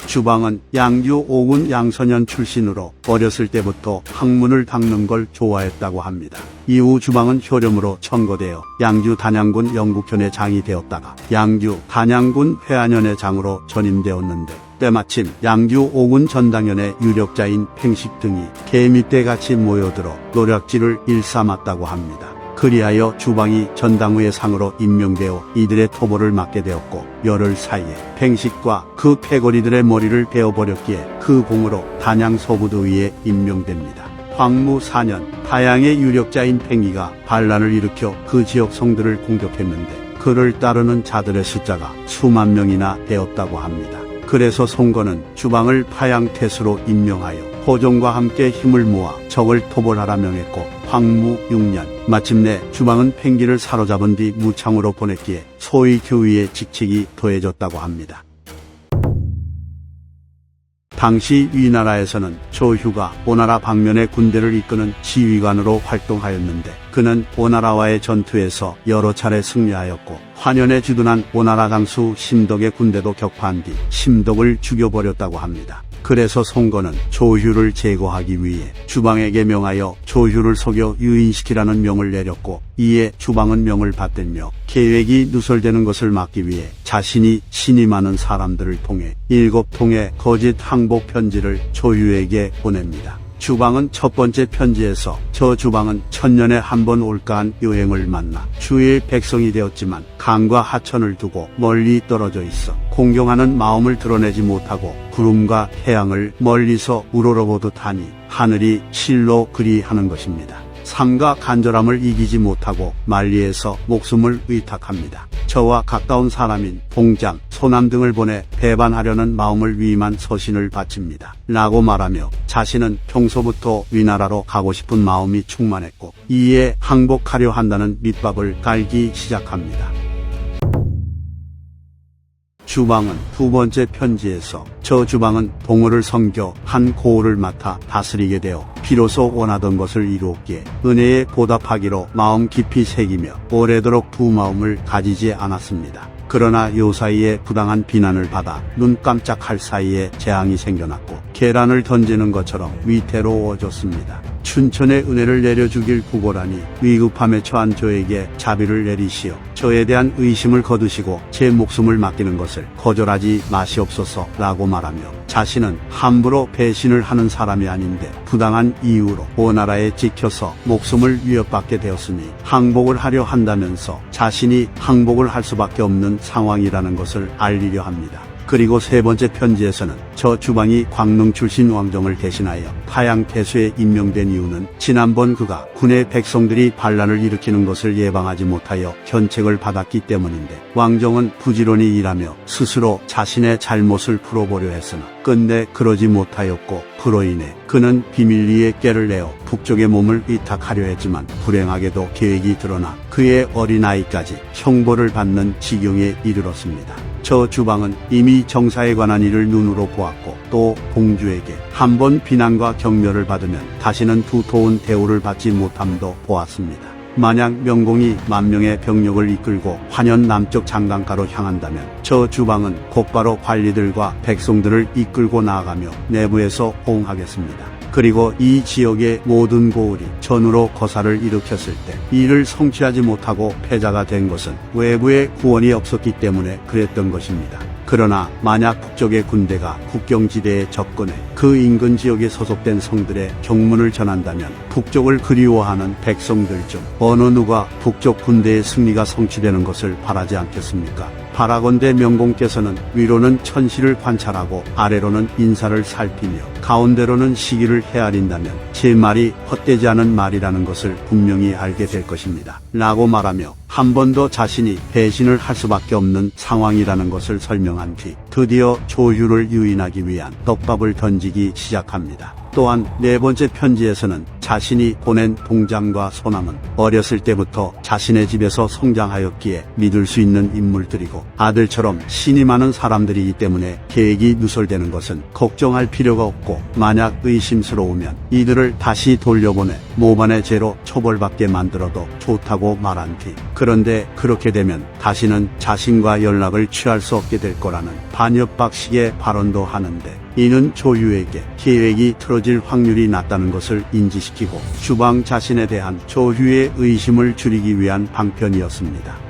주방은 양주 5군 양선현 출신으로 어렸을 때부터 학문을 닦는 걸 좋아했다고 합니다. 이후 주방은 효령으로 천거되어 양주 단양군 영국현의 장이 되었다가 양주 단양군 회안현의 장으로 전임되었는데 때마침 양주 5군 전당현의 유력자인 팽식 등이 개미떼 같이 모여들어 노략질을 일삼았다고 합니다. 그리하여 주방이 전당후의 상으로 임명되어 이들의 토벌을 맡게 되었고 열흘 사이에 팽식과 그 패거리들의 머리를 베어버렸기에 그 공으로 단양 서부도의에 임명됩니다. 황무 4년 타양의 유력자인 팽이가 반란을 일으켜 그 지역 성들을 공격했는데 그를 따르는 자들의 숫자가 수만 명이나 되었다고 합니다. 그래서 송건은 주방을 파양태수로 임명하여 호종과 함께 힘을 모아 적을 토벌하라 명했고 황무 6년 마침내 주방은 팽기를 사로잡은 뒤 무창으로 보냈기에 소위 교위의 직책이 더해졌다고 합니다. 당시 위나라에서는 조휴가 오나라 방면의 군대를 이끄는 지휘관으로 활동하였는데 그는 오나라와의 전투에서 여러 차례 승리하였고 환연에 주둔한 오나라 장수 심덕의 군대도 격파한 뒤 심덕을 죽여버렸다고 합니다. 그래서 송건은 조휴를 제거하기 위해 주방에게 명하여 조휴를 속여 유인시키라는 명을 내렸고 이에 주방은 명을 받들며 계획이 누설되는 것을 막기 위해 자신이 신이 많은 사람들을 통해 7통의 거짓 항복 편지를 조휴에게 보냅니다. 주방은 첫 번째 편지에서 저 주방은 천년에 한 번 올까한 여행을 만나 주의 백성이 되었지만 강과 하천을 두고 멀리 떨어져 있어 공경하는 마음을 드러내지 못하고 구름과 태양을 멀리서 우러러보듯 하니 하늘이 실로 그리하는 것입니다. 삶과 간절함을 이기지 못하고 만리에서 목숨을 의탁합니다. 저와 가까운 사람인 봉장, 소남 등을 보내 배반하려는 마음을 위임한 서신을 바칩니다. 라고 말하며 자신은 평소부터 위나라로 가고 싶은 마음이 충만했고 이에 항복하려 한다는 밑밥을 깔기 시작합니다. 주방은 두 번째 편지에서 저 주방은 동호를 섬겨 한 고을을 맡아 다스리게 되어 비로소 원하던 것을 이루었기에 은혜에 보답하기로 마음 깊이 새기며 오래도록 두 마음을 가지지 않았습니다. 그러나 요 사이에 부당한 비난을 받아 눈 깜짝할 사이에 재앙이 생겨났고 계란을 던지는 것처럼 위태로워졌습니다. 춘천의 은혜를 내려주길 구걸하니 위급함에 처한 저에게 자비를 내리시어 저에 대한 의심을 거두시고 제 목숨을 맡기는 것을 거절하지 마시옵소서 라고 말하며 자신은 함부로 배신을 하는 사람이 아닌데 부당한 이유로 오나라에 찍혀서 목숨을 위협받게 되었으니 항복을 하려 한다면서 자신이 항복을 할 수밖에 없는 상황이라는 것을 알리려 합니다. 그리고 세 번째 편지에서는 저 주방이 광릉 출신 왕정을 대신하여 타양태수에 임명된 이유는 지난번 그가 군의 백성들이 반란을 일으키는 것을 예방하지 못하여 견책을 받았기 때문인데 왕정은 부지런히 일하며 스스로 자신의 잘못을 풀어보려 했으나 끝내 그러지 못하였고 그로 인해 그는 비밀리에 꾀를 내어 북쪽의 몸을 위탁하려 했지만 불행하게도 계획이 드러나 그의 어린아이까지 형벌을 받는 지경에 이르렀습니다. 저 주방은 이미 정사에 관한 일을 눈으로 보았고 또 공주에게 한 번 비난과 경멸을 받으면 다시는 두터운 대우를 받지 못함도 보았습니다. 만약 명공이 만명의 병력을 이끌고 환연 남쪽 장강가로 향한다면 저 주방은 곧바로 관리들과 백성들을 이끌고 나아가며 내부에서 호응하겠습니다. 그리고 이 지역의 모든 고을이 전으로 거사를 일으켰을 때 이를 성취하지 못하고 패자가 된 것은 외부의 구원이 없었기 때문에 그랬던 것입니다. 그러나 만약 북쪽의 군대가 국경지대에 접근해 그 인근 지역에 소속된 성들의 경문을 전한다면 북쪽을 그리워하는 백성들 중 어느 누가 북쪽 군대의 승리가 성취되는 것을 바라지 않겠습니까? 바라건대 명공께서는 위로는 천시를 관찰하고 아래로는 인사를 살피며 가운데로는 시기를 헤아린다면 제 말이 헛되지 않은 말이라는 것을 분명히 알게 될 것입니다. 라고 말하며 한 번 더 자신이 배신을 할 수밖에 없는 상황이라는 것을 설명한 뒤 드디어 조휴를 유인하기 위한 떡밥을 던지기 시작합니다. 또한 네 번째 편지에서는 자신이 보낸 동장과 소남은 어렸을 때부터 자신의 집에서 성장하였기에 믿을 수 있는 인물들이고 아들처럼 신이 많은 사람들이기 때문에 계획이 누설되는 것은 걱정할 필요가 없고 만약 의심스러우면 이들을 다시 돌려보내 모반의 죄로 처벌받게 만들어도 좋다고 말한 뒤 그런데 그렇게 되면 다시는 자신과 연락을 취할 수 없게 될 거라는 반협박식의 발언도 하는데 이는 조유에게 계획이 틀어질 확률이 낮다는 것을 인지시키고 주방 자신에 대한 조유의 의심을 줄이기 위한 방편이었습니다.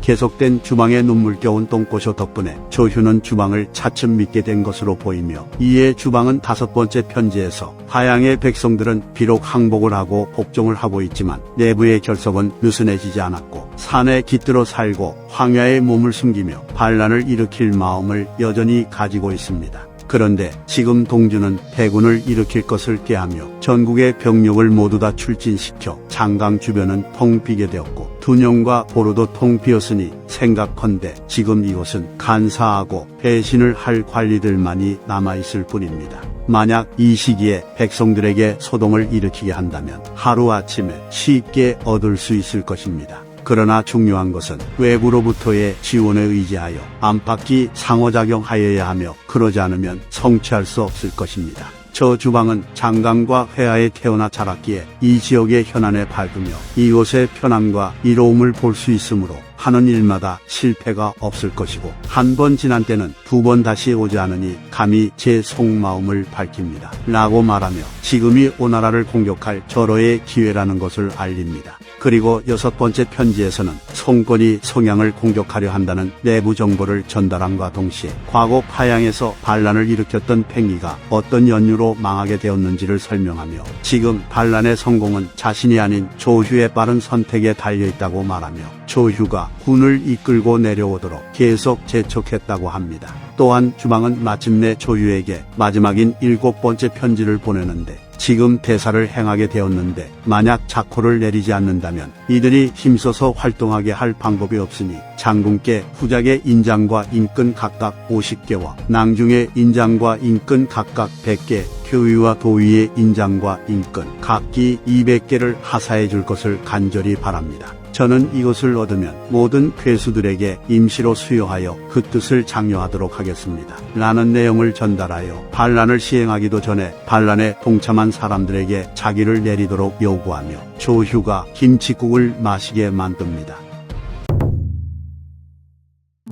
계속된 주방의 눈물겨운 똥꼬쇼 덕분에 조휴는 주방을 차츰 믿게 된 것으로 보이며 이에 주방은 다섯 번째 편지에서 하양의 백성들은 비록 항복을 하고 복종을 하고 있지만 내부의 결속은 느슨해지지 않았고 산에 깃들어 살고 황야에 몸을 숨기며 반란을 일으킬 마음을 여전히 가지고 있습니다. 그런데 지금 동주는 대군을 일으킬 것을 꾀하며 전국의 병력을 모두 다 출진시켜 장강 주변은 텅 비게 되었고 둔영과 보로도 텅 비었으니 생각컨대 지금 이곳은 간사하고 배신을 할 관리들만이 남아있을 뿐입니다. 만약 이 시기에 백성들에게 소동을 일으키게 한다면 하루아침에 쉽게 얻을 수 있을 것입니다. 그러나 중요한 것은 외부로부터의 지원에 의지하여 안팎이 상호작용하여야 하며 그러지 않으면 성취할 수 없을 것입니다. 저 주방은 장강과 회하에 태어나 자랐기에 이 지역의 현안에 밝으며 이곳의 편안과 이로움을 볼 수 있으므로 하는 일마다 실패가 없을 것이고 한 번 지난 때는 두 번 다시 오지 않으니 감히 제 속마음을 밝힙니다. 라고 말하며 지금이 오나라를 공격할 절호의 기회라는 것을 알립니다. 그리고 여섯 번째 편지에서는 송권이 성양을 공격하려 한다는 내부 정보를 전달함과 동시에 과거 파양에서 반란을 일으켰던 팽이가 어떤 연유로 망하게 되었는지를 설명하며 지금 반란의 성공은 자신이 아닌 조휴의 빠른 선택에 달려있다고 말하며 조휴가 군을 이끌고 내려오도록 계속 재촉했다고 합니다. 또한 주방은 마침내 조휴에게 마지막인 일곱 번째 편지를 보내는데 지금 대사를 행하게 되었는데 만약 작호를 내리지 않는다면 이들이 힘써서 활동하게 할 방법이 없으니 장군께 후작의 인장과 인근 각각 50개와 낭중의 인장과 인근 각각 100개 교위와 도위의 인장과 인근 각기 200개를 하사해 줄 것을 간절히 바랍니다. 저는 이것을 얻으면 모든 괴수들에게 임시로 수여하여 그 뜻을 장려하도록 하겠습니다. 라는 내용을 전달하여 반란을 시행하기도 전에 반란에 동참한 사람들에게 자기를 내리도록 요구하며 조휴가 김칫국을 마시게 만듭니다.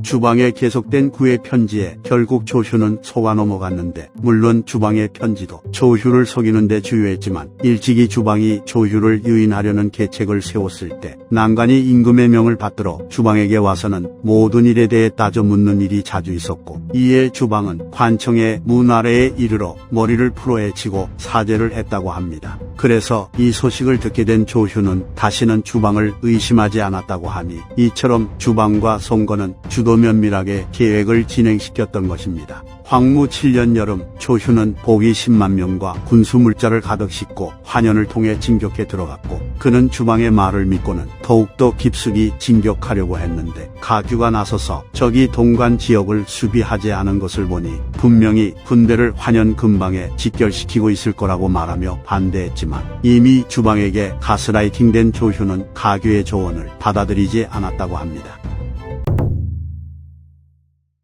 주방에 계속된 구의 편지에 결국 조휴는 속아 넘어갔는데 물론 주방의 편지도 조휴를 속이는 데 주요했지만 일찍이 주방이 조휴를 유인하려는 계책을 세웠을 때 난간이 임금의 명을 받들어 주방에게 와서는 모든 일에 대해 따져 묻는 일이 자주 있었고 이에 주방은 관청의 문 아래에 이르러 머리를 풀어헤치고 사죄를 했다고 합니다. 그래서 이 소식을 듣게 된 조휴는 다시는 주방을 의심하지 않았다고 하니 이처럼 주방과 송건은 주도 면밀하게 계획을 진행시켰던 것입니다. 황무 7년 여름 조휴는 복이 10만 명과 군수 물자를 가득 싣고 환연을 통해 진격해 들어갔고 그는 주방의 말을 믿고는 더욱더 깊숙이 진격하려고 했는데 가규가 나서서 적이 동관 지역을 수비하지 않은 것을 보니 분명히 군대를 환연 근방에 직결시키고 있을 거라고 말하며 반대했지만 이미 주방에게 가스라이팅된 조휴는 가규의 조언을 받아들이지 않았다고 합니다.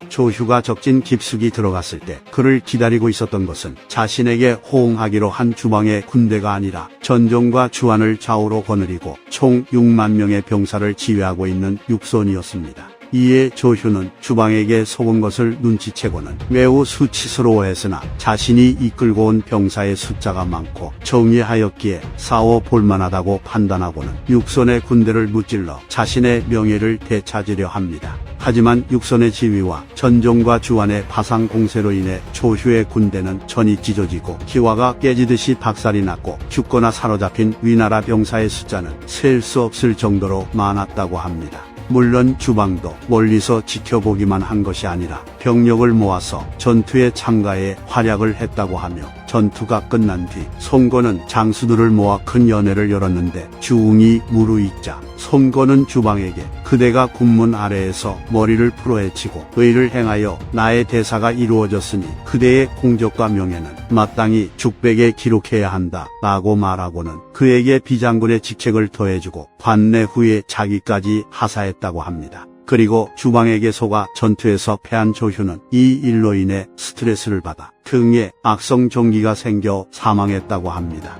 조휴가 적진 깊숙이 들어갔을 때 그를 기다리고 있었던 것은 자신에게 호응하기로 한 주방의 군대가 아니라 전종과 주안을 좌우로 거느리고 총 6만 명의 병사를 지휘하고 있는 육손이었습니다. 이에 조휴는 주방에게 속은 것을 눈치채고는 매우 수치스러워했으나 자신이 이끌고 온 병사의 숫자가 많고 정예하였기에 싸워 볼만하다고 판단하고는 육손의 군대를 무찔러 자신의 명예를 되찾으려 합니다. 하지만 육선의 지휘와 전종과 주안의 파상 공세로 인해 조휴의 군대는 전이 찢어지고 기와가 깨지듯이 박살이 났고 죽거나 사로잡힌 위나라 병사의 숫자는 셀 수 없을 정도로 많았다고 합니다. 물론 주방도 멀리서 지켜보기만 한 것이 아니라 병력을 모아서 전투에 참가해 활약을 했다고 하며 전투가 끝난 뒤 송건은 장수들을 모아 큰 연회를 열었는데 주웅이 무르익자 송건은 주방에게 그대가 군문 아래에서 머리를 풀어헤치고 의를 행하여 나의 대사가 이루어졌으니 그대의 공적과 명예는 마땅히 죽백에 기록해야 한다 라고 말하고는 그에게 비장군의 직책을 더해주고 관내 후에 자기까지 하사했다고 합니다. 그리고 주방에게 속아 전투에서 패한 조휴는 이 일로 인해 스트레스를 받아 등에 악성 종기가 생겨 사망했다고 합니다.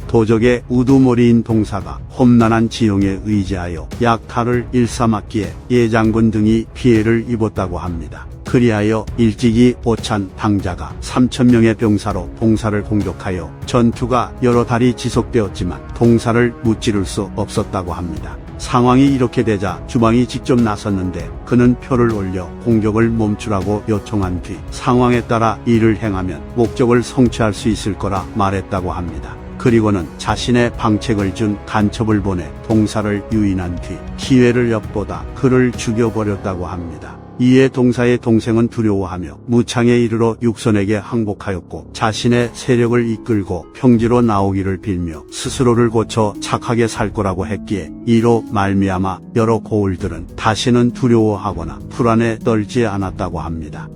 도적의 우두머리인 동사가 험난한 지형에 의지하여 약탈을 일삼았기에 예장군 등이 피해를 입었다고 합니다. 그리하여 일찍이 오찬 당자가 3,000명의 병사로 동사를 공격하여 전투가 여러 달이 지속되었지만 동사를 무찌를 수 없었다고 합니다. 상황이 이렇게 되자 주방이 직접 나섰는데 그는 표를 올려 공격을 멈추라고 요청한 뒤 상황에 따라 일을 행하면 목적을 성취할 수 있을 거라 말했다고 합니다. 그리고는 자신의 방책을 준 간첩을 보내 동사를 유인한 뒤 기회를 엿보다 그를 죽여버렸다고 합니다. 이에 동사의 동생은 두려워하며 무창에 이르러 육선에게 항복하였고 자신의 세력을 이끌고 평지로 나오기를 빌며 스스로를 고쳐 착하게 살 거라고 했기에 이로 말미암아 여러 고을들은 다시는 두려워하거나 불안에 떨지 않았다고 합니다.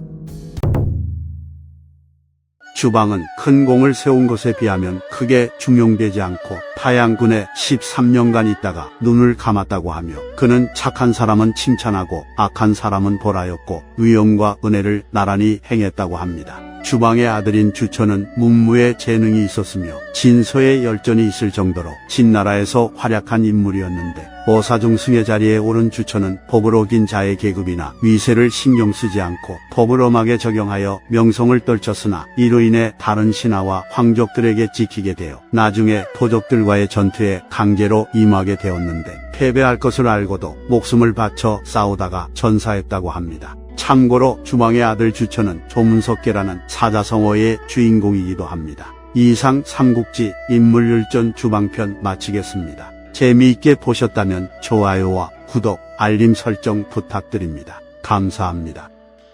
주방은 큰 공을 세운 것에 비하면 크게 중용되지 않고 파양군에 13년간 있다가 눈을 감았다고 하며 그는 착한 사람은 칭찬하고 악한 사람은 벌하였고 위엄과 은혜를 나란히 행했다고 합니다. 주방의 아들인 주초는 문무에 재능이 있었으며 진서에 열전이 있을 정도로 진나라에서 활약한 인물이었는데 오사중승의 자리에 오른 주초는 법을 어긴 자의 계급이나 위세를 신경 쓰지 않고 법을 엄하게 적용하여 명성을 떨쳤으나 이로 인해 다른 신하와 황족들에게 지키게 되어 나중에 토족들과의 전투에 강제로 임하게 되었는데 패배할 것을 알고도 목숨을 바쳐 싸우다가 전사했다고 합니다. 참고로 주방의 아들 주초는 조문석계라는 사자성어의 주인공이기도 합니다. 이상 삼국지 인물율전 주방편 마치겠습니다. 재미있게 보셨다면 좋아요와 구독, 알림 설정 부탁드립니다. 감사합니다.